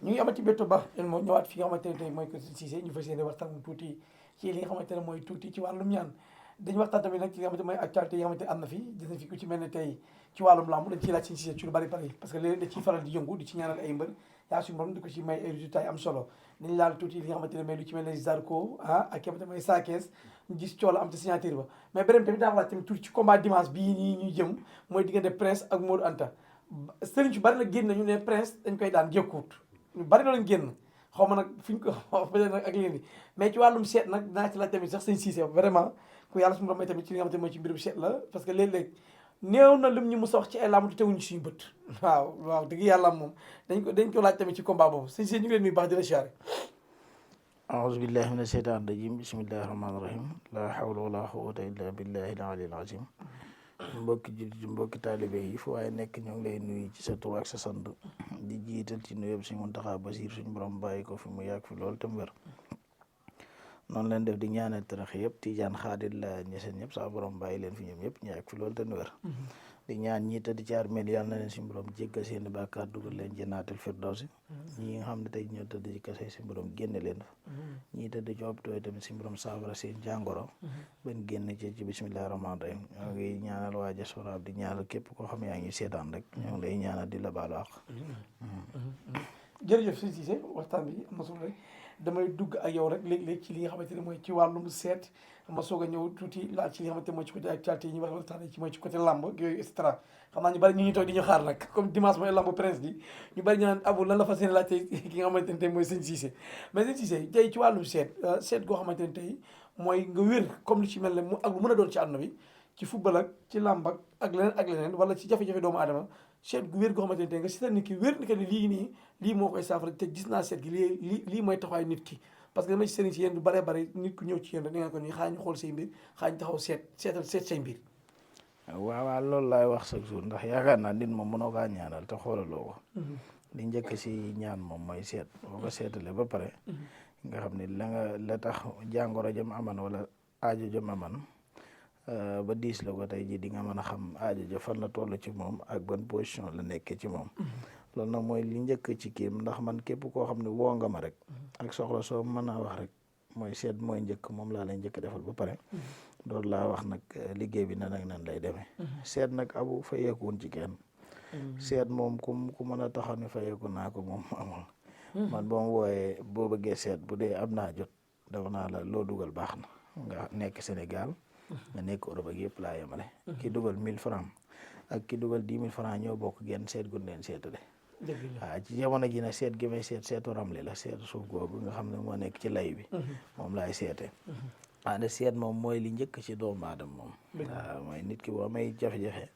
ñu ngi amati béttu ba moo ñëwaat fi nga xamante ne tey mooy ko Cissé ñu fas yéene waxtaan tuuti ci li nga xamante ne mooy tuuti ci wàllum ñaan dañu waxtaan tamit nag ci nga xamante mooy actualité yi nga xamante ne am na fi gis nañ fi ku ci mel ne tey ci wàllum lamb dañ ciy laaj Serigne Cissé ci lu bari bari parce que léeg-léeg da ciy faral di yëngu di ci ñaanal ay mbër yaa suñu borom di ko ci may ay résultats yi am solo dañu laal tuuti li nga xamante ne mooy lu ci mel ne Zarko ak ki nga xamante ne mooy Sa Thiès ñu gis coola am ci signature ba mais beneen tamit daa wax tamit tuuti ci combat dimanche bii nii ñuy jëm mooy diggante Prince ak Modou Anta sëriñ ci bari nag génn nañu ne Prince dañ koy daan jëkkuut ñu bari loolu génn xaw ma nag fi ñu ko peut-être nag ak léegi mais ci wàllum seet nag dinaa ci laaj tamit sax sëñ Cissé vraiment ku yàlla suñu borom may tamit ci li nga xamante ne mooy ci mbirum seet la parce que léeg-léeg néew na lim ñu mës a wax ci ay làmb te teguñu suñu bët waaw dëgg yàlla moom dañ ko laaj tamit ci combat boobu sëñ Cissé ñu ngi leen nuyu baax di la siyaare aouzu billahi mina sheytaan rajim bismillahi rahmaani rahim la hawla wala quwwata illa billahi al-aliyyil azim mbokki jullit mbokki taalibe yi fu waaye nekk ñoo ngi lay nuyu ci sa tur ak sa sant di jiital ci nuyoo bi Sëñ Muntaxa Basiir suñu borom bàyyi ko fi mu yàgg fi loolu te mu wér noonu leen def di ñaanal tarax yëpp Tijaan Xaadir la ñeseen ñëpp sa borom bàyyi leen fi ñoom ñëpp ñu yàgg fi loolu te mu wér di ñaan ñi tëdd ci armeel yàlla na leen suñu borom jéggal seen bàkkaar dugal leen jannaatul firdawsi ñi nga xam ne tey ñoo tëdd ci kase suñu borom génne leen fa ñii tëdd ci hôpital tamit suñu borom saafara seen jàngoro ben génn ci bismillahi rahmaani rahim ñoo ngi ñaanal waa diaspora di ñaanal képp koo xam yaa ngi seetaan rek ñoo ngi lay ñaanal di la baalu àq jërëjëf sëñ Cissé waxtaan bi am na solo rek damay dugg ak yow rek léeg-léeg ci li nga xamante ne mooy ci wàllum seet ma soog a ñëw tuuti laaj ci li nga xamante ne mooy ci côté actualité yi ñu wax waxtaan ci mooy ci côté lamb yooyu et cetera xam naa ñu bari ñu ngi toog di ñu xaar nag comme dimanche mooy lamb Prince bi ñu bari ñu naan Abou lan la fas yéene laaj tey ki nga xamante ne tey mooy sëñ Cissé mais sëñ Cissé tey ci wàllum seet goo xamante ne tey mooy nga wér comme lu ci mel ne mu ak lu mën a doon ci àdduna bi ci football ak ci lamb ak leneen wala ci jafe-jafe doomu aadama seet gu wér goo xamante ne tey nga seetal nit ki wér ni que ni lii moo koy saafara te gis naa seet gi lii mooy taxawaay nit ki parce que dama ci sëriñ si yéen du bare bare nit ku ñëw ci yéen rek da ngeen ko ni xaa ñu xool say mbir xaa ñu taxaw seet say mbir waaw loolu laay wax chaque jour ndax yaakaar naa nit moom mënoo kaa ñaanal te xoolaloo ko li njëkk si ñaan moom mooy seet boo ko seetalee ba pare nga xam ne la tax jàngoro jëm aman wala aajo jëm aman ba diis la ko tey ji di nga mën a xam aajo ja fan la toll ci moom ak ban position la nekkee ci moom loolu nag mooy li njëkk ci kiim ndax man képp koo xam ne woo nga ma rek ak soxla soo mën a wax rek mooy seet mooy njëkk moom laa lay njëkk defal ba pare loolu laa wax nag liggéey bi nan ak nan lay demee seet nag Abu fayeekuwun ci kenn seet moom ku mën a taxaw ne fayeeku naa ko moom amul man boo ma wooyee boo bëggee seet bu dee am naa jot dama naa la loo dugal baax na nga nekk Sénégal nga nekk Europe ak yëpp laa yemale ki dugal 1000 francs ak ki dugal 10 000 francs ñoo bokk genn seet gun leen seetale waaw ci jamono ji nag seet gi may seetu ramli la seetu suuf googu nga xam ne moo nekk ci lay bi moom laay seete waaye seet moom mooy li njëkk ci doomu aadama moom waaw mooy nit ki boo may jafe-jafe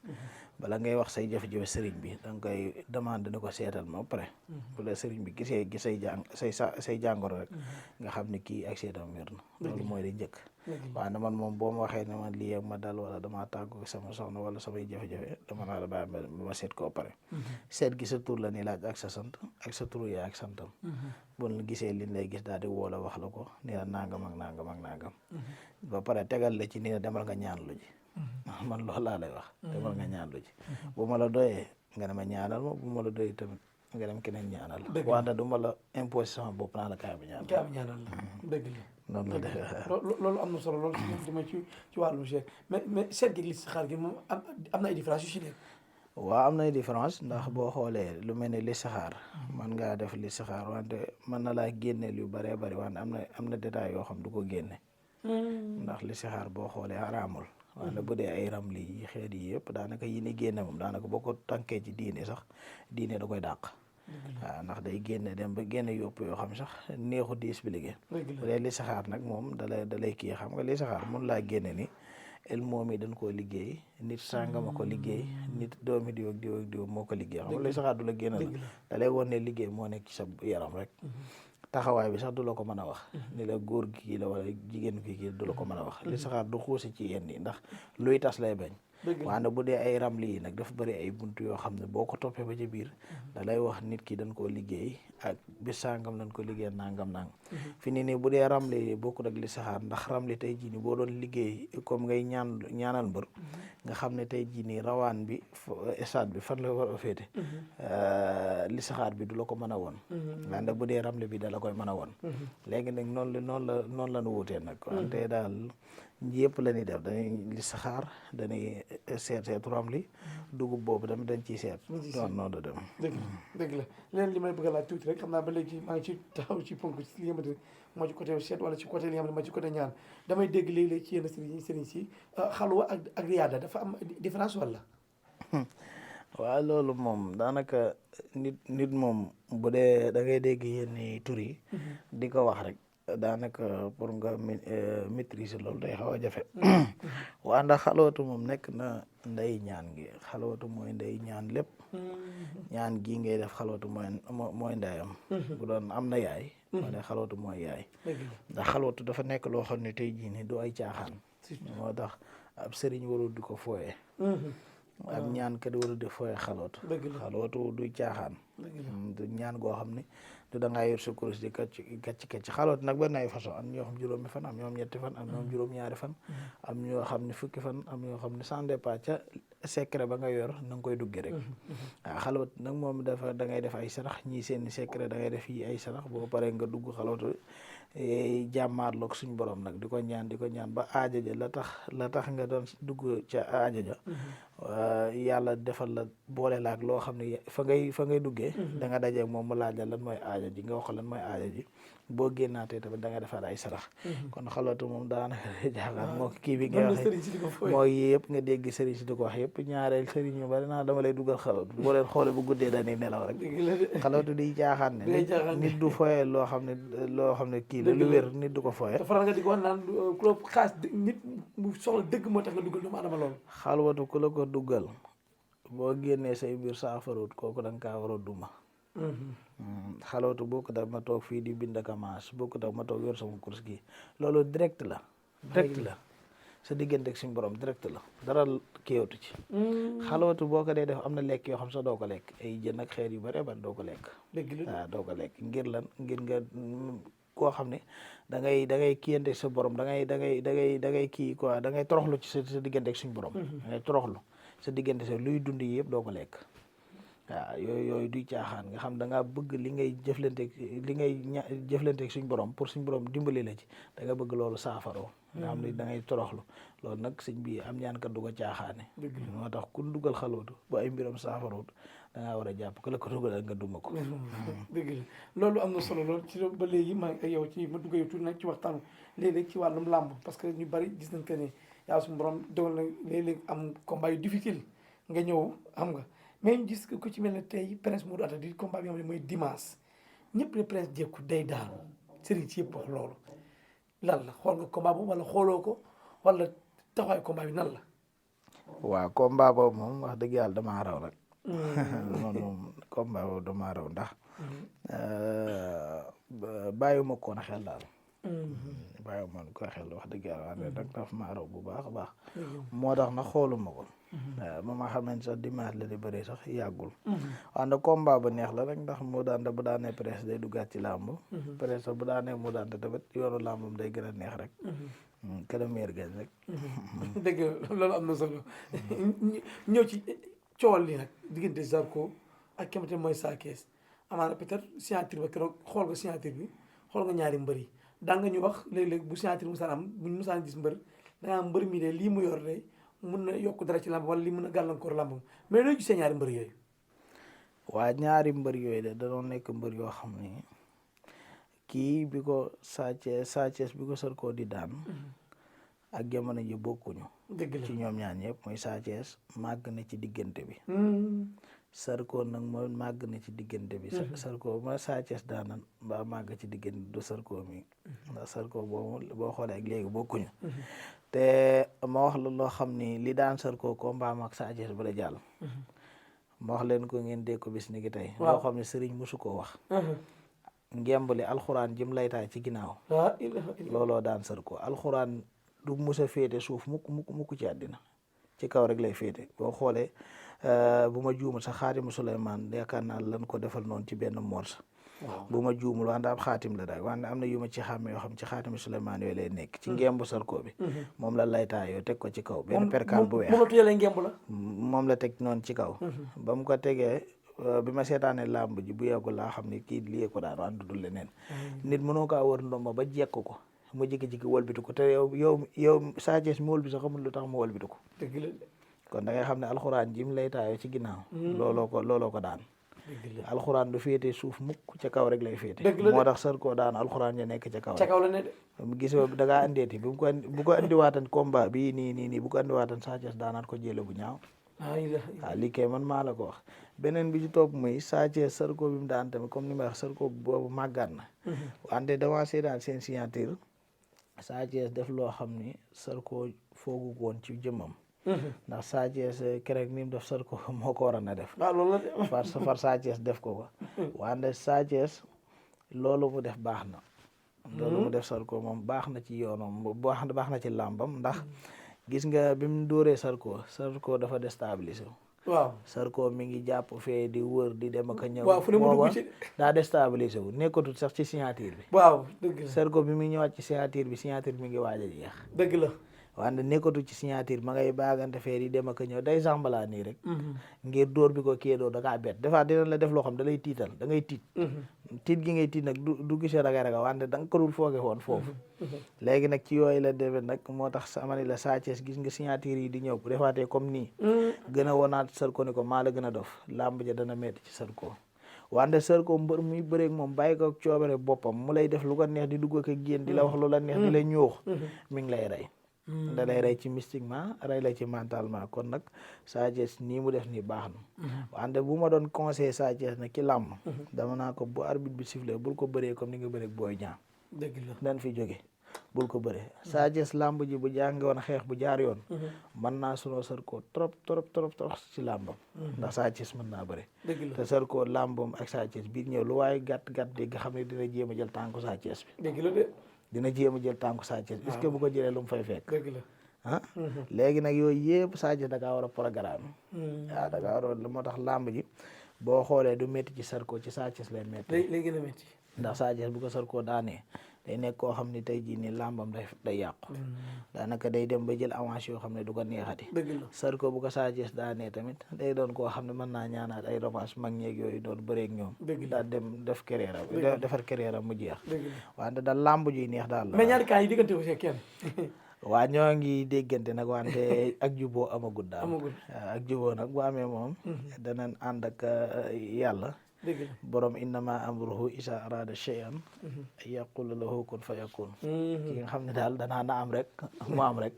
bala ngay wax say jafe-jafe sëriñ bi da nga koy demande ni ko seetal ma pare bu la sëriñ bi gisee gi say jàngoro rek nga xam ne kii ak seetam wér na loolu mooy li njëkk waaye man moom boo ma waxee ne man lii ak ma dal wala damaa tàggu sama soxna wala samay jafe-jafe dama naa la bàyyi ma seet koo pare seet gi sa tur la ni laaj ak sa sant ak sa turu yaay ak santam bon la gisee liñ lay gis daal di woo la wax la ko ni la nangam ak nangam ak nangam ba pare tegal la ci ni la demal nga ñaan lu ji man loolu laa lay wax demal nga ñaan lu ji bu ma la doyee nga ne ma ñaanal ma bu ma la doyee tamit nga dem keneen ñaanal wante du ma la imposé sama bopp naa la kaay bi ñaanal dëgg la noonu la def loolu am na solo loolu dama ci wàllum seet mais seet gi listixaar gi moom am na ay différence yu si nekk waaw am na ay différence ndax boo xoolee lu mel ne listixaar man ngaa def listixaar wante mën na laa génneel yu bëree bëri wante am na détail yoo xam du ko génne ndax listixaar boo xoolee araamul wante bu dee ay ramli yi xeet yi yëpp daanaka yi ni génne moom daanaka boo ko tànkee ci diine sax diine da koy dàq waaw ndax day génne dem ba génne yópp yoo xam sax neexu di expliquer bu dee listixaar nag moom dalay kii xam nga listixaar mun laa génne ni el moom yi dañ koo liggéey nit sàngama ko liggéey nit doomi diw ak diw ak diw moo ko liggéey xam nga listixaar du la génne la dalay won ne liggéey moo nekk ci sa yaram rek taxawaay bi sax du la ko mën a wax ni la góor gi la wala jigéen kii du la ko mën a wax listixaar du xuusi ci yenn yi ndax luy tas lay bañ waane bu dee ay ramli yi nag dafa bëri ay buntu yoo xam ne boo ko toppee ba ci biir da lay wax nit ki dañ koo liggéey ak bis sàngam dañ ko liggéey nangam fi ni nii bu dee ramli bokkut ak listixaar ndax ramli tey jii ni boo doon liggéey comme ngay ñaanal mbër nga xam ne tey jii nii rawaan bi stade bi fan la war a féete li saxaar bi du la ko mën a woon wante bu dee ramle bi da la koy mën a woon léegi nag noonu la nu wutee nag wante daal yëpp la ñuy def dañuy li saxaar dañuy seetu ramli dugub boobu tamit dañ ciy seet noonu la dem dëgg la leen li may bëgg a laaj tuuti rek xam naa ba léegi maa ngi ci taxaw ci ponk li nga xamante moo ci côté seet wala ci côté li nga xam ne moo ci côté ñaan damay dégg léeg-léeg ci yenn sëriñ si xalwa ak riyaada dafa am différence wala waaw loolu moom daanaka nit moom bu dee da ngay dégg yenn tur yi di ko wax rek daanaka pour nga maîtriser loolu day xaw a jafe waa ndax xalwatu moom nekk na ndey ñaan gi xalwatu mooy ndey ñaan lépp ñaan gii ngay def xalwatu mooy ndeyam bu doon am na yaay moo ne xalwatu mooy yaay ndax xalwatu dafa nekk loo xam ne tey jii ni du ay caaxaan moo tax ab sëriñ warul di ko fooye ab ñaan kat warul di fooye xalwatu du caaxaan du ñaan goo xam ne du da ngaa yor sa kurus di kacc xalwatu nag benn ay façon am ñoo xam juróomi fan am ñoo xam ñetti fan am ñoo xam juróom-ñaari fan am ñoo xam ne fukki fan am ñoo xam ne sans départ ca secret ba nga yor na nga koy duggee rek waaw xalwatu nag moom dafa da ngay def ay sarax ñii seeni secret da ngay def yi ay sarax boo paree nga dugg xalwatu jàmmaarloog suñ borom nag di ko ñaan ba aaja ja la tax nga doon dugg ca aaja ja yàlla defal la boole laak loo xam ne fa ngay duggee da nga dajeeg moom mu laaj la lan mooy aaja ji nga wax lan mooy aaja ji boo génnaatee tamit da nga defal ay sarax kon xalwatu moom daanaka jaaxaan moo kii bi nga waxee mooy yëpp nga dégg sëriñ si di ko wax yëpp ñaareel sëriñ ñu bari naa dama lay dugal xalwatu boo leen xoole bu guddee dañuy nelaw rek xalwatu di jaaxaan ne nit du foye loo xam ne kii la lu wér nit du ko foye faral nga di ko wax naan ku la xaas nit mu soxla dëgg moo tax nga dugal doomu adama loolu xalwatu ku la ko dugal boo génnee say mbir saafarut kooku da nga kaa war a duma xalwatu bokkut ak ma toog fii di bind ak maas bokkut ak ma toog yor sama course gi loolu direct la sa diggante ak suñu borom direct la dara kéewatu ci xalwatu boo ko dee def am na lekk yoo xam sax doo ko lekk ay jën ak xeer yu bare bari doo ko lekk waaw doo ko lekk ngir nga koo xam ne da ngay kiyante sa borom da ngay kii quoi da ngay toroxlu ci sa diggante ak suñu borom da ngay toroxlu sa diggante sa luy dund yi yëpp doo ko lekk waaw yooyu duy caaxaan nga xam da ngaa bëgg li ngay jëflanteeg suñ borom pour suñ borom dimbali la ci da nga bëgg loolu saafaroo nga xam ne da ngay toroxlu loolu nag sëñ bi am ñaan kat du ko caaxaane moo tax ku dugal xalwatu ba ay mbiram saafaroot da ngaa war a jàpp ku la ko dugal nga duma ko dëgg la loolu am na solo loolu ci ba léegi maa ngi ak yow ci ma dugg yow tuuti nag ci waxtaan léeg-léeg ci wàllum làmb parce que ñu bari gis nañ que ne yàlla suñu borom dogal na léeg-léeg am combat yu difficile nga ñëw xam nga mais ñu gis ku ci mel ne tey Prince Modou Anta di combat bi nga xam ne mooy dimanche ñëpp ne Prince jékku day daanu sëriñ si yëpp wax loolu lan la xool nga combat boobu wala xooloo ko wala taxawaayu combat bi nan la. waaw combat boobu moom wax dëgg yàlla damaa raw rek. moom combat boobu damaa raw ndax bàyyiwuma ko woon xel daal. bàyyiwuma ko xel wax dëgg yàlla waaye nag daf maa raw bu baax a baax. moo tax nag xooluma ko. waaw ba ma xam ne sax dimanche la di bëri sax yàggul. waaw ndax combat ba neex la rek ndax mu daan bu daanee Prince day duggaat ci làmb. Prince bu daanee mu daan tamit yoonu làmbam day gën a neex rek. kër meer gañ rek. dëgg loolu am na solo ñëw ci coowal lii nag diggante Zarko ak ki nga xamante ne mooy Sa Thiès amaana peut-être signature ba keroog xool nga signature bi xool nga ñaari mbër yi daan nga ñu wax léeg-léeg bu signature musaan am buñ musaan gis mbër dangaa mbër mi de lii mu yor de mun na yokk dara ci làmb wala lii mun na gàllankoor làmbam mais looy gisee ñaari mbër yooyu. waa ñaari mbër yooyu de danoo nekk mbër yoo xam ni kii bi ko Sa Thiès bi ko Zarko di daan ak jamono ji bokkuñu. dëgg la ci ñoom ñaar ñëpp mooy Sa Thiès màgg na ci diggante bi. Zarko nag mooy màgg na ci diggante bi. Zarko mooy Sa Thiès daanan mbaa màgg ci diggante du Zarko mi ndax Zarko boo xoolee ak léegi bokkuñu. te ma wax la loo xam ni li daan Zarko combat am ak Sa Thiès ba la jàll. ma wax leen ko ngeen dégg ko bis ni ki tey. loo xam ne sëriñ mosu koo wax. ngembali alxuraan jëm laytaay ci ginnaaw. looloo daan Zarko alxuraan du mus a féete suuf mukk ci àddina ci kaw rek lay féete boo xoolee bu ma juumul sax Xaadimu Suleymaan yaakaar naa lan ko defal noonu ci benn morsa bu ma juumul wante ab xaatim la daal wante am na yu ma ci xàmme yoo xam ci xaatimi Souleymane yooyu lay nekk ci ngembu Sarko bi moom la laytaayoo teg ko ci kaw benn perkaal bu weex moom la teg noonu ci kaw ba mu ko tegee bi ma seetaanee làmb ji bu yàggul laa xam ne kii lii ko daan wante du leneen nit mënoo kaa wër ndomba ba jekk ko mu jékki-jékki wëlbitu ko te yow Sa Thiès mi wëlbitu xamul lu tax mu wëlbitu ko kon da ngay xam ne alxuraan ji mu laytaayoo ci ginnaaw looloo ko daan alxuraan du féete suuf mukk ca kaw rek lay féete moo tax Sarko daan alxuraan ya nekk ca kaw la ne de gis da ngaa andeeti bu ko andiwaatan combat bii nii bu ko andiwaatan Sa Thiès daanaat ko jële bu ñaaw waaw lii kay man maa la ko wax beneen bi ci topp muy Sa Thiès Sarko bi mu daan tamit comme ni ma wax Sarko boobu màggaan na wante dama seetaan seen signature Sa Thiès def loo xam ni Sarko foogu woon ci jëmmam ndax Sa Thiès keroog ni mu def Sarko moo ko waroon a def far Sa Thiès def ko wante Sa Thiès loolu mu def baax na loolu mu def Sarko moom baax na ci yoonam baax na ci làmbam ndax gis nga bi mu dóoree Sarko dafa déstabilisé waaw Sarko mi ngi jàpp fee di wër di dem ak a ñëw booba daa déstabilisé wu nekkatul sax ci signature bi waaw dëgg la Sarko bi muy ñëwaat ci signature bi mi ngi waaj a jeex dëgg la wante nekkatu ci signature ma ngay baagante fee di dem ak a ñëw day sambala nii rek ngir dóor bi ko kii dóor da kaa bett des fois dina la def loo xam da lay tiital da ngay tiit tiit gi ngay tiit nag du gisee raga wante da nga ko dul fooge woon foofu léegi nag ci yooyu la demee nag moo tax sama ni la Sa Thiès gis nga signature yi di ñëw bu defaatee comme nii gën a wonaat Sarko ni ko maa la gën a dof làmb ja dana metti ci Sarko wante Sarko mbër muy bëreeg moom bàyyi ko coobare boppam mu lay def lu ko neex di dugg ak génn di la wax lu la neex di la ñuux mi ngi lay rey da lay rey ci mystiquement rey la ci mentalement kon nag Sa Thiès nii mu def nii baax na wante bu ma doon conseil Sa Thiès nag ci làmb dama naa ko bu arbitre bi sifflé bul ko bëree comme ni nga bëree Boy Niang dëgg la dañ fi jóge bul ko bëree Sa Thiès làmb ji bu jàngi woon xeex bu jaar yoon mën naa sunoo Sarko trop ci làmbam ndax Sa Thiès mën naa bëre te Sarko làmbam ak Sa Thiès biir ñëw lu waaye gàtt di nga xam ne dina jéem a jël tànku Sa Thiès bi dëgg la de dina jéem a jël tànku Sa Thiès est-ce que bu ko jëlee lu mu fay fekk dëgg la léegi nag yooyu yëpp Sa Thiès da kaa war a programme waaw da kaa war a moo tax làmb ji boo xoolee du métti ci Sarko ci Sa Thiès lay métti lay gën a métti ndax Sa Thiès bu ko Sarko daanee day nekk koo xam ne tey jii nii làmbam day yàqu daanaka day dem ba jël avance yoo xam ne du ko neexati Sarko bu ko Sa Thiès daanee tamit day doon koo xam ne mën naa ñaanaat ay revanche mag ñeeg yooyu doon bëreeg ñoom daal dem def defar carrière mu jeex wante daal làmb juy neex daal la mais ñaari cas yi diggante aussi kenn waa ñoo ngi déggante nag wante ak juboo amagul daal ak juboo nag bu amee moom danañ ànd ak yàlla borom innama amruhu isa arada shay'an yaqulu lahu kun fayakun ki nga xam ne daal danaa na am rek mu am rek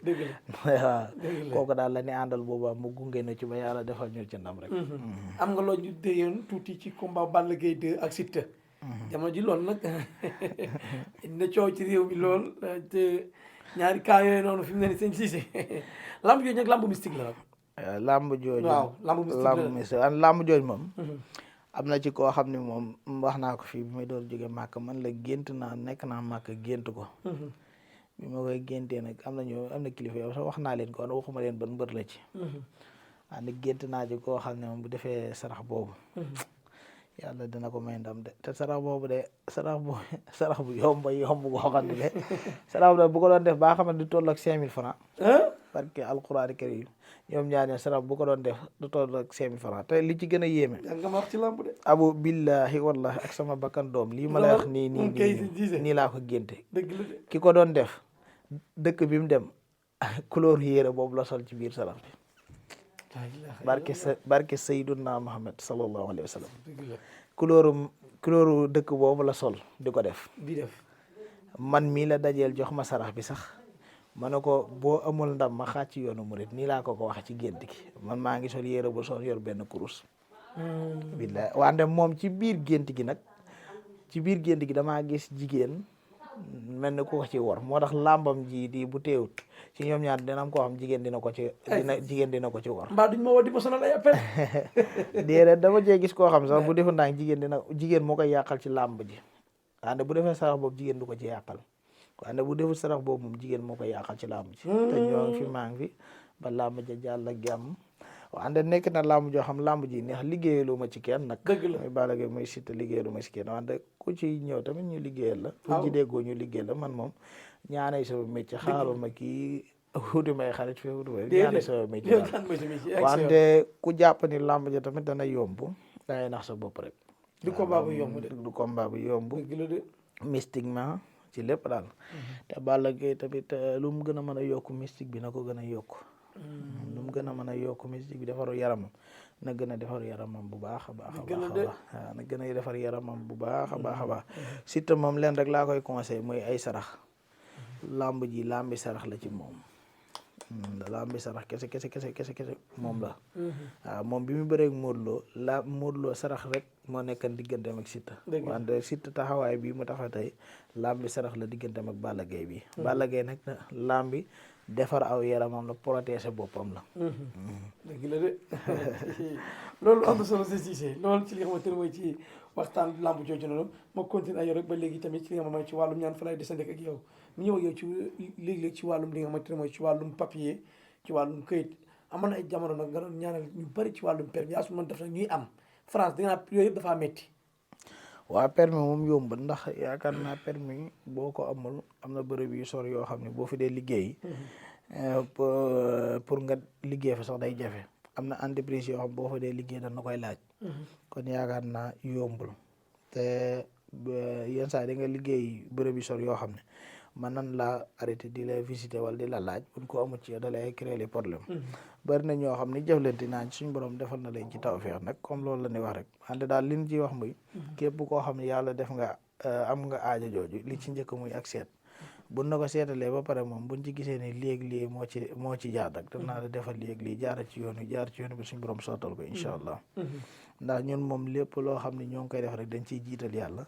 waaw kooku daal la ni àndal booba mu gunge na ci ba yàlla defal ñu ci ndam rek am nga loo ñu déyoon tuuti ci combat Balla Gaye 2 ak Siteu jamono ji loolu nag na coow ci réew mi lool te ñaari cas yooyu noonu fi mu ne ni seen Cissé lamb jooju nag lamb mystique la nag lamb jooju waaw lamb jooju moom am na ci koo xam ne moom wax naa ko fii bi may doon jóge màkk man la gént naa nekk naa màkk gént ko bi ma koy géntee nag am na kilifa yow sax wax naa leen ko waxuma leen ban mbër la ci andi gént naa ci koo xam ne moom bu defee sarax boobu yàlla dina ko may ndam de te sarax boobu de sarax bu yomb boo xam ne de sarax bu ko doon def baa xamante du toll ak 5000 francs parce que alquraan karim ñoom ñaar sarax bu ko doon def du toll ak 5000 francs te li ci gën a yéeme nga ma wax ci lamb de abu billahi wallahi ak sama bakkan doom lii ma la wax nii laa ko génte ki ko doon def dëkk bi mu dem couleur yére boobu la sol ci biir sarax bi barke Sayyiduna Muhammad sallallahu alayhi wa sallam couleur dëkk boobu la sol di ko def man mii la dajeel jox ma sarax bi sax ma ne ko boo amul ndam ma xaaj ci yoonu murit nii laa ko wax ci gént gi man maa ngi sol yére bu sol yor benn kurus billahi wante moom ci biir gént gi damaa gis jigéen mel ni ku ko ci wor moo tax làmbam ji di bu teewut ci ñoom ñaar dina am koo xam jigéen dina ko ci wor mbaa duñ ma woo di ma sonal ay appel déedéet dama cee gis koo xam sax bu defu ndànk jigéen moo koy yàqal ci làmb ji wante bu defee sarax boobu jigéen du ko ci yàqal wante bu deful sarax boobu moom jigéen moo koy yàqal ci làmb ji te ñoo ngi fi maa ngi fi ba làmb ja jàll ak jàmm wante nekk na làmb joo xam làmb ji neex liggéeyalu ma ci kenn nag. dëgg la muy Balla Gaye muy Siteu liggéeyalu ma ci kenn wante ku ci ñëw tamit ñu liggéeyal la. fu ji déggoo ñu liggéeyal la man moom ñaanay sama métier xaaruma kii wuti may xarit fii wuti may ñaanay sama métier wante ku jàpp ni làmb ja tamit dana yomb dangay nax sa bopp rek. du combat bu yomb de. du combat bu yomb. dëgg la de. mystiquement ci lépp daal. te Balla Gaye tamit lu mu gën a mën a yokk mystique bi na ko gën a yokk. lu mu gën a mën a yokk mystique bi defaru yaramam na gën a defar yaramam bu baax a baax a baax waaw na gën a defar yaramam bu baax a baax a baax Siteu moom leen rek laa koy conseil mooy ay sarax làmb ji làmbi sarax la ci moom làmbi sarax kese moom la waaw moom bi mu bëreeg Modou Lo Modou Lo sarax rek moo nekkan digganteem ak Siteu wante Siteu taxawaay bi mu taxaw tey làmbi sarax la digganteem ak Balla Gaye bi Balla Gaye nag làmbi defar aw yaramam la protéger boppam la. dëgg la de loolu am na solo si Cissé loolu ci li nga xamante ne mooy ci waxtaan lamb jooju noonu ma continue ak yow rek ba léegi tamit ci li nga xamante ne ci wàllum ñaan fa lay desandi ak yow mu ñëw ak yow ci léegi-léegi ci wàllum li nga xamante ne mooy ci wàllum papier ci wàllum këyit amoon na ay jamono nag nga doon ñaanal ñu bëri ci wàllum permis yaa su mën def nag ñuy am France di nga naan yooyu yëpp dafaa metti waa permis moom yomb ndax yaakaar naa permis boo ko amul am na bërëb yu sor yoo xam ne boo fi dee liggéey pour nga liggéey fa sax day jafe am na entreprise yoo xam boo fa dee liggéey dana koy laaj kon yaakaar naa yombul te yenn saa di nga liggéey bërëb yu sor yoo xam ne mën nan laa arrêté di la visiter wala di la laaj buñ ko amul ci yow da lay créer les problèmes bari na ñoo xam ni jëflante naa ci suñu borom defal na leen ci tawfeex nag comme loolu la ñuy wax rek wante daal li ñu ciy wax muy képp koo xam ne yàlla def nga am nga aajo jooju li ci njëkk muy ak seet buñ na ko seetalee ba pare moom buñ ci gisee ne léegi moo ci jaar rek danaa la defal léegi lii jaar ci yoon bi suñu borom sottal ko incha allah ndax ñun moom lépp loo xam ne ñoo ngi koy def rek dañ ciy jiital yàlla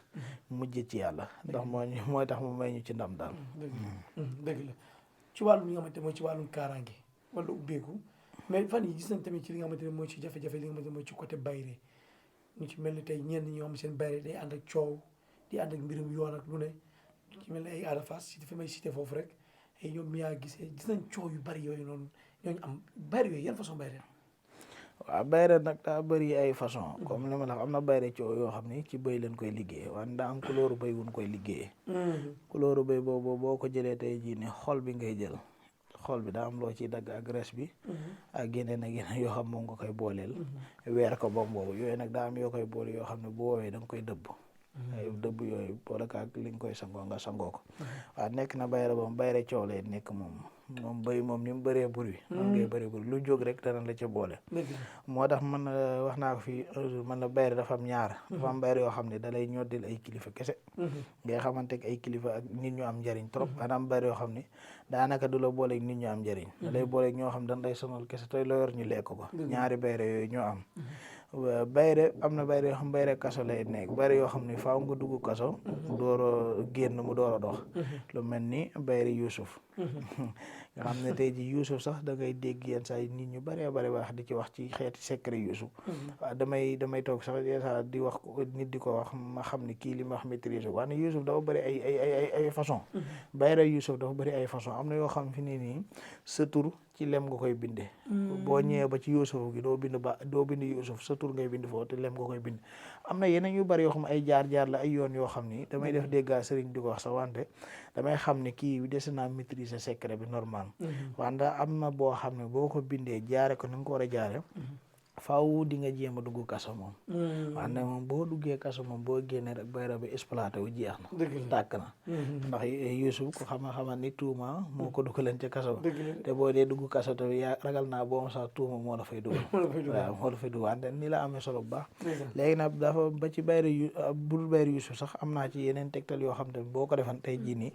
mujj ci yàlla ndax mooy tax mu may ñu ci ndam daal. dëgg la ci wàllum li nga xamante mooy ci wàllum kaaraange wala ubbeeku mais fan yi gis nañ tamit ci li nga xamante ne mooy ci jafe-jafe li nga xamante ne mooy ci côté bayre ñu ci mel ni tey ñenn ñoo xam seen bayre day ànd ak coow di ànd ak mbirum yoon ak lu ne ci mel ni ay Ada Fass si dafa may cité foofu rek ay ñoom mi yaa gis nañ coow yu bari yooyu noonu ñooñu am bayre yooyu yan façon bayre waaw bayre nag daa bëri ay façon comme li ma la wax am na bayre coow yoo xam ni ci bëy leen koy liggéey waaye daa am couleur bëy wuñ koy liggéeyee couleur bëy boobu boo ko jëlee tey jii ni xol bi ngay jël xol bi daa am loo ciy dagg ak res bi ak yeneen ak yeneen yoo xam moom nga koy booleel weer ko ba boobu yooyu nag daa am yoo koy boole yoo xam ne bu woowee da nga koy dëbb ay dëbb yooyu boole ko ak li nga koy sangoo nga sangoo ko waaw nekk na bayre boobu bayre coow lay nekk moom bëy moom ni mu bëree buri noonu ngay bëree buri lu jóg rek dana la ca boole moo tax man wax naa ko fii man la bayre dafa am ñaar dafa am bayre yoo xam ne da lay ñoddil ay kilifa kese ngay xamante ak ay kilifa ak nit ñu am njariñ trop maanaam bayre yoo xam ne daanaka du la booleeg nit ñu am njariñ da lay booleeg ñoo xam dañ lay sonal kese tey loo yor ñu lekk ko ñaari bayre yooyu ñoo am bayre am na bayre yoo xam bayre kaso lay nekk bayre yoo xam ne faaw nga dugg kaso door a génn mu door a dox lu mel ni bayre Yuusuf nga xam ne tey ji Yuusuf sax da ngay dégg yenn saa yi nit ñu bëree bëri wax di ci wax ci xeeti secret Yuusuf waaw damay toog sax yenn saa di wax nit di ko wax ma xam ne kii li ma wax maîtrise waaye Yuusuf dafa bëri ay façon bayre Yuusuf dafa bëri ay façon am na yoo xam fi ne nii sa tur ci lem nga koy bindee boo ñëwee ba ci Yuusuf gi doo bind Yuusuf sa tur ngay bind foofu te lem nga koy bind am na yeneen yu bari yoo xam ay jaar-jaar la ay yoon yoo xam ni damay def dégga sëriñ di ko wax sax wante damay xam ne kii dese naa maîtriser secret bi normal wante am na boo xam ne boo ko bindee jaare ko ni nga ko war a jaare faaw di nga jéem a dugg kaso moom wante moom boo duggee kaso moom boo génnee rek bayra bi exploité wu jeex na tàkk na ndax Yuusuf ko xamal ni tuuma moo ko dugaleen ca kaso te boo dee dugg kaso te yaa ragal naa boo sax tuuma moo la fay dugal waaw moo la fay dugal wante ni la amee solo bu baax léegi nag dafa ba ci bayra bul bayra Yuusuf sax am naa ci yeneen tegtal yoo xam tamit boo ko defan tey jii nii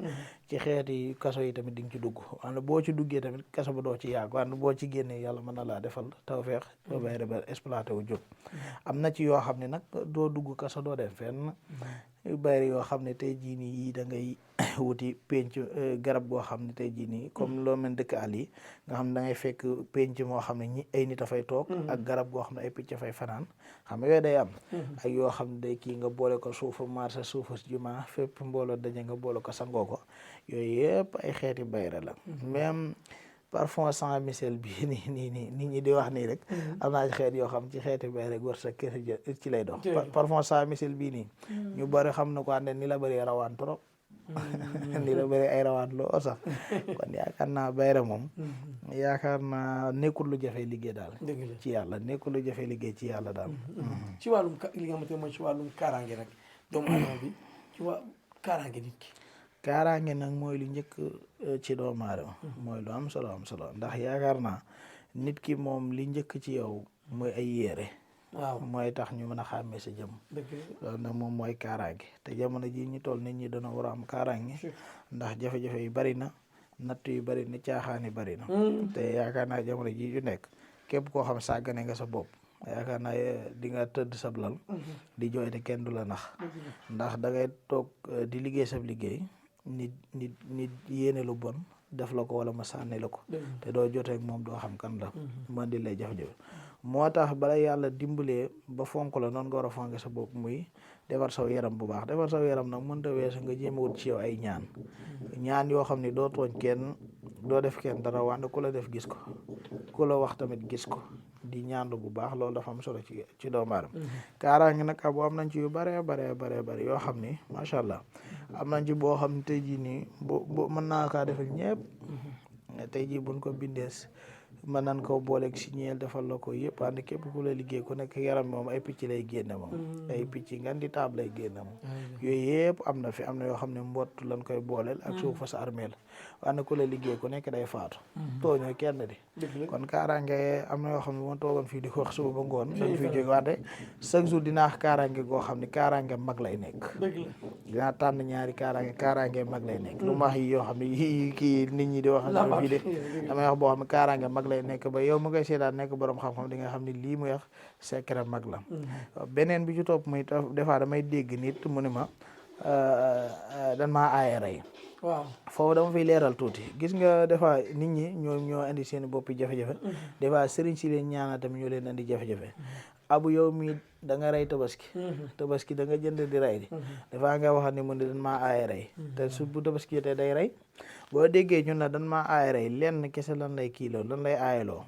ci xeeti kaso yi tamit di nga ci dugg wante boo ci duggee tamit kaso ba doo ci yàgg wante boo ci génnee yàlla mën na laa defal tawfeex ba bayra ba exploité wu jóg am na ci yoo xam ne nag doo dugg kaso doo dem fenn bayre yoo xam ne tey jii nii yii da ngay wuti penc garab goo xam ne tey jii nii comme loo mel dëkk àll yi nga xam ne da ngay fekk penc moo xam ne ñi ay nit a fay toog ak garab goo xam ne ay picc fay fanaan xam nga yooyu day am ak yoo xam ne day kii nga boole ko suufu marché suufu juma fépp mbooloo daje nga boole ko sangoo ko yooyu yëpp ay xeeti bayre la même parfum sans miel bii nii nit ñi di wax nii rek am naa ci xeet yoo xam ci xeeti bay rek war sa kër ci lay dox parfum sans miel bii nii ñu bëri xam na ko ànde ni la bëri rawaan trop ni la bëri ay rawaan loo sax kon yaakaar naa bayra moom yaakaar naa nekkul lu jafe liggéey daal ci yàlla nekkul lu jafe liggéey ci yàlla daal ci wàllum li nga xamante ne mooy ci wàllum kaaraange nag doomu aadama bi ci kaaraange nit ki kaaraange nag mooy lu njëkk ci doomu aadama mooy lu am solo ndax yaakaar naa nit ki moom li njëkk ci yow mooy ay yére waaw mooy tax ñu mën a xàmmee sa jëm loolu nag moom mooy kaaraange te jamono ji ñu toll nit ñi dana war a am kaaraange ndax jafe-jafe yu bari na natt yu bari na caaxaan yi bari na te yaakaar naa jamono ji yu nekk képp koo xam sàggane nga sa bopp yaakaar naa di nga tëdd sab lal di jooy te kenn du la nax ndax da ngay toog di liggéey sab liggéey nit yéene lu bon def la ko wala ma sànni la ko te doo jotee ak moom doo xam kan la man di lay jafe-jafe moo tax bala yàlla dimbalee ba fonk la noonu nga war a fonk sa bopp muy defar saw yaram bu baax defar saw yaram nag mënta weesu nga jéem a wut ci yow ay ñaan yoo xam ni doo tooñ kenn doo def kenn dara wante ku la def gis ko ku la wax tamit gis ko di ñaandu bu baax loolu dafa am solo ci doomu aadama kaaraange nag bu am nañ ci yu bare yoo xam ni macha allah am nañ ci boo xam ne tey jii nii bu mën naa kaa defal ñëpp tey jii buñ ko bindees mën nañ ko booleeg si ñeel defal la ko yëpp ànd képp ku la liggéey ku nekk yaram moom ay picc lay génne moom ay picc ngan di taab lay génne moom yooyu yëpp am na fi am na yoo xam ne mbott lañ koy booleel ak suuf fa sa armeel ànd ku la liggéey ku nekk day faatu tooñoo kenn di kon kaaraange am na yoo xam ne moo toogoon fii di ko wax suba ba ngoon dañ fiy jóge wante chaque jour dinaa wax kaaraange goo xam ne kaaraange mag lay nekk dinaa tànn ñaari kaaraange mag lay nekk lu ma wax yi yoo xam ne yi kii nit ñi di wax fii de damay wax boo xam ne kaaraange mag lay nekk ba yow mu koy seetaan nekk borom xam-xam di nga xam ne lii muy wax secret mag la beneen bi ci topp muy des fois damay dégg nit mu ne ma dan maa aaye rey waaw foofu dama fiy leeral tuuti gis nga des fois nit ñi ñoo indi seen boppi jafe-jafe des fois sëriñ si leen ñaanal tamit ñoo leen indi jafe-jafe abu yow mii da nga rey tabaski da nga jënd di rey di dafa nga wax ne mu ne dan maa aaye rey te su bu tabaski te day rey boo déggee ñun na dan maa aaye rey lenn kese lan lay kiiloo lan lay aayaloo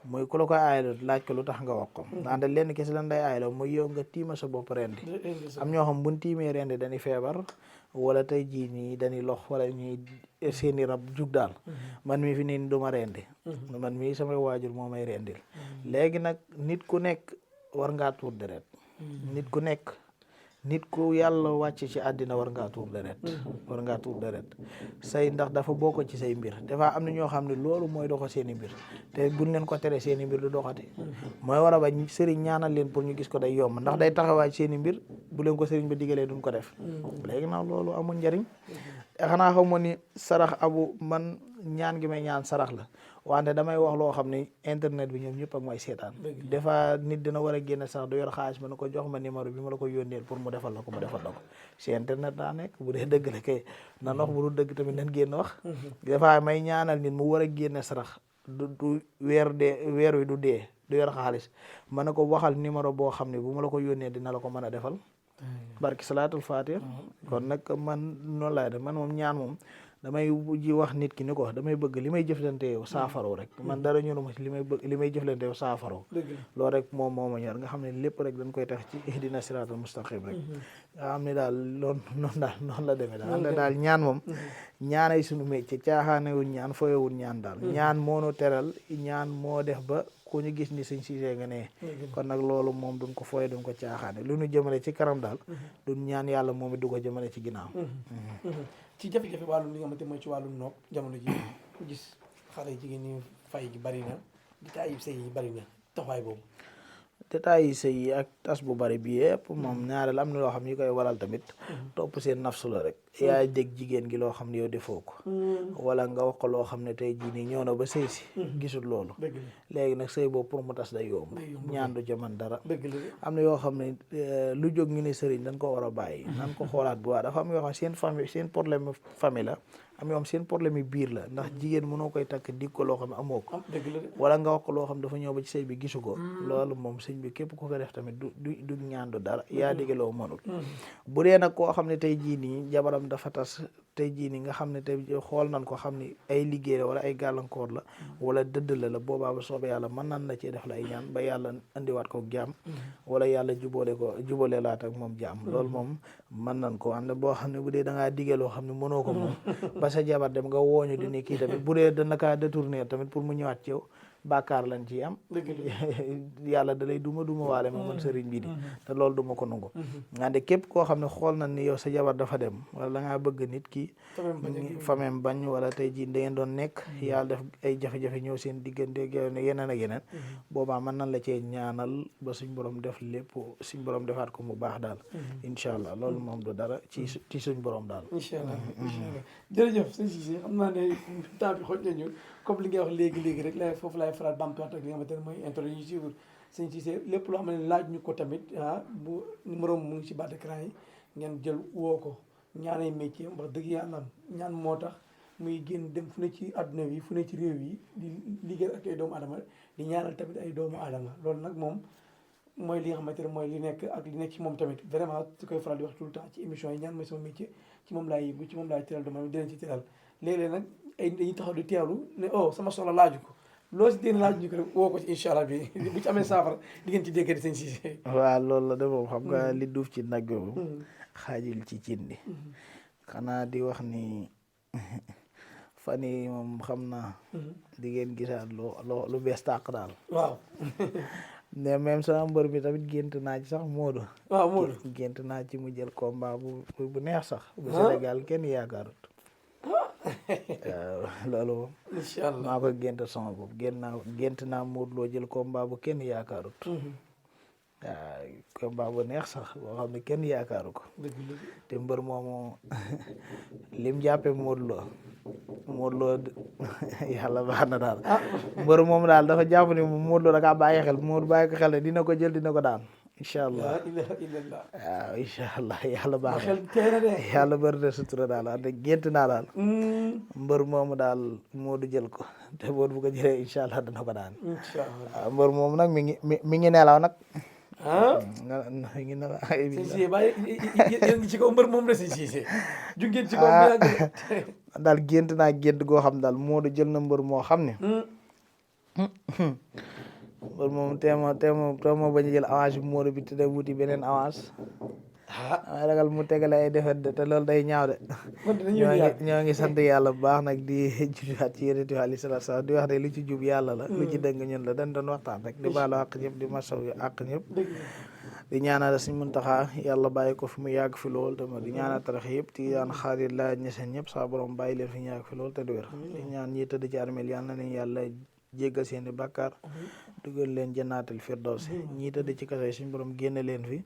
mooy ku la koy aayaloo laaj ko lu tax nga wax ko ndaxte lenn kese lan lay aayaloo mooy yow nga tiima sa bopp rendi am ñoo xam buñ tiimee rendi dañuy feebar wala tey jii nii dañuy lox wala ñuy seeni rab jug daal man mi fi nii duma rendi man mii samay waajur moo may rendil léegi nag nit ku nekk war ngaa tuur deret nit ku yàlla wàcc ci àddina war ngaa tuur deret say ndax dafa bokk ci say mbir dafa am na ñoo xam ne loolu mooy doxa seeni mbir te buñ leen ko tere seeni mbir du doxati mooy war a ba sëriñ ñaanal leen pour ñu gis ko day yomb ndax day taxawaay seeni mbir bu leen ko sëriñ ba digalee duñ ko def léegi nag loolu amul njariñ xanaa xamoon ni sarax abu man ñaan gi may ñaan sarax la wante damay wax loo xam ne internet bi ñoom ñëpp ak may seetaan des fois nit dina war a génne sax du yor xaalis ma ne ko jox ma numéro bi ma la ko yónneel pour mu defal la ko si internet daa nekk bu dee dëgg la kay nan wax bu dul dëgg tamit nan génn wax des fois may ñaanal nit mu war a génne sarax du weer wi du dee du yor xaalis ma ne ko waxal numéro boo xam ne bu ma la ko yónnee dina la ko mën a defal barki salaatul faatiha kon nag man noonu laay def man moom ñaan moom damay ji wax nit ki ni ko damay bëgg li may jëflante yow saafaro rek man dara ñëw ma si li may jëflante yow saafaro loolu rek moom moo ma ñor nga xam ne lépp rek dañ koy tax ci ihdina siraatal mustaqim rek nga xam ne daal noonu la demee daal ñaan moom ñaanay suñu métier caaxaanewuñ ñaan foyewuñ ñaan daal ñaan moo nu teral ñaan moo def ba ku ñu gis ni Sëñ Cissé nga ne kon nag loolu moom duñ ko foye duñ ko caaxaane lu ñu jëmale ci kanam daal duñ ñaan yàlla moom it du ko jëmale ci ginnaaw ci jafe-jafe wàllum li nga xamante mooy ci wàllum nopp jamono ji ku gis xale jigéen ñi fay gi bari na détails yi sëy yi bari na taxawaay boobu détails yi sëy yi ak tas bu bari bi yëpp moom ñaareel am na loo xam ne ñu koy waral tamit topp seen nafsu la rek yaay dégg jigéen gi loo xam ne yow defoo ko wala nga wax ko loo xam ne tey jii nii ñëw na ba sëy si gisul loolu léegi nag sëy boobu pour mu tas day yomb ñaan du ca man dara am na yoo xam ne lu jóg ñu ne sëriñ dañ ko war a bàyyi nan ko xoolaat bu baax dafa am yoo xam seen famille seen problème famille la am yoo xam seen problème yi biir la ndax jigéen mënoo koy takk dig ko loo xam ne amoo ko wala nga wax ko loo xam dafa ñëw ba ci sëy bi gisu ko loolu moom sëñ bi képp ku ko def tamit du ñaan du dara yaa digge loo mënul bu dee nag koo xam ne tey jii nii jabaram dafa tas tey jii ni nga xam ne tey xool nañ ko xam ni ay liggéey la wala ay gàllankoor la wala dëdd la boobaa ba soobee yàlla mën naan la cee def la ay ñaan ba yàlla indiwaat ko jàmm wala yàlla jubale laat ak moom jàmm loolu moom mën nañ ko ànd boo xam ne bu dee da ngaa digee loo xam ne mënoo ko moom ba sa jabar dem nga wooñu di ne kii tamit bu dee dana kaa détourner tamit pour mu ñëwaat ci yow bàkkaar lañ ci am yàlla da lay duma waale ma man sëriñ bi di te loolu duma ko nangu ngande képp koo xam ne xool na ni yow sa jabar dafa dem wala da ngaa bëgg nit ki famem bañ wala tey jii da ngeen doon nekk yàlla def ay jafe-jafe ñëw seen diggante yeneen ak yeneen boobaa mën nan la cee ñaanal ba suñ borom def lépp suñ borom defaat ko mu baax daal incha allah loolu moom du dara ci suñ borom daal incha allah jërëjëf sëñ Cissé xam naa ne temps bi xoj nañu comme li ngay wax léegi rek la foofu laay faral bamtuwaat ak li nga xamante ne mooy introduit ñu suivre sëñ Cissé lépp loo xam ne laaj ñu ko tamit bu numéro mu ngi ci bas d'écran yi ngeen jël woo ko ñaanay métier wax dëgg yàlla ñaan moo tax muy génn dem fu ne ci adduna bi fu ne ci réew yi di liggéey ak ay doomu aadama di ñaanal tamit ay doomu aadama loolu nag moom mooy li nga xamante ne mooy li nekk ak li nekk ci moom tamit vraiment su koy faral di wax tout le temps ci émission yi ñaan mooy sama métier ci moom laay yëngu ci moom laay teral dama dinañ ci teral léeg-léeg nag ay dañuy taxaw di teewlu ne sama soxla laaju ko loo si dégg laaju ñu ko rek woo ko ci incha allah bi bu ci amee saafara di ngeen ci dégg di sëñ Cissé waaw loolu la de moom xam nga li duuf ci nag boobu xaajul ci cin li xanaa di wax ni fan yi moom xam naa di ngeen gisaat lu bees tàq daal waaw ne même sama mbër bi tamit gént naa ci sax Modou waaw Modou gént naa ci mu jël combat bu neex sax bu Sénégal kenn yaakaarut waaw loolu moom incha allah maa ko gént sama bopp gént naa Modou Lo jël combat bu kenn yaakaarut waaw combat bu neex sax boo xam ne kenn yaakaaru ko te mbër moomu lim jàppe Modou Lo yàlla baax na daal mbër moomu daal dafa jàpp ni Modou Lo da kaa bàyyi xel Modou bàyyi ko xel ne dina ko jël dina ko daan incha allah waaw incha allah yàlla baax na yàlla bëri na sutura daal wax dëgg gént naa daal mbër moomu daal Modou jël ko te Modou bu ko jëlee incha allah dana ko daan waaw mbër moomu nag mi ngi nelaw nag mi ngi nelaw Cissé bàyyi yéen ngi ci kaw mbër moom la si Cissé jungeen ci kaw daal gént naa gént goo xam daal Modou jël na mbër moo xam ne mbër moom teema bañ a jël avance bi Modou bi te dem wuti beneen avance damay ragal mu tegale ay defet de te loolu day ñaaw de ñoo ngi sant yàlla bu baax nag di jubaat ci yéneti alayhi salaatu salaam di wax ne lu ci jub yàlla la lu ci dëng ñun la dañ doon waxtaan rek di baalu àq ñëpp di masaw yu àq ñëpp di ñaanal Sëñ Muntaxa yàlla bàyyi ko fi mu yàgg fi lool te di ñaanal tarax yëpp ti daan xaarit laaj ñeseen ñëpp saa borom bàyyi leen fi ñu yàgg fi lool te du wér di ñaan ñi tëdd ci armeel yàlla na leen yàlla jéggal seeni bàkkaar dugal leen jannaatal firdaws ñii tëdd ci kaso yi suñu borom génne leen fi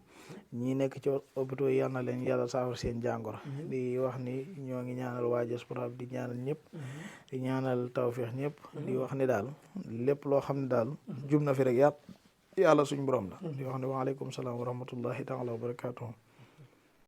ñii nekk ci hôpitaux yi yal na leen yàlla saafara seen jàngoro di wax ni ñoo ngi ñaanal waa diaspora di ñaanal ñëpp di ñaanal tawfeex ñëpp di wax ni daal lépp loo xam ne daal jub na fi rek yàlla suñu borom la di wax ne waaleykum salaam wa rahmatullahi taala wa barakatuhu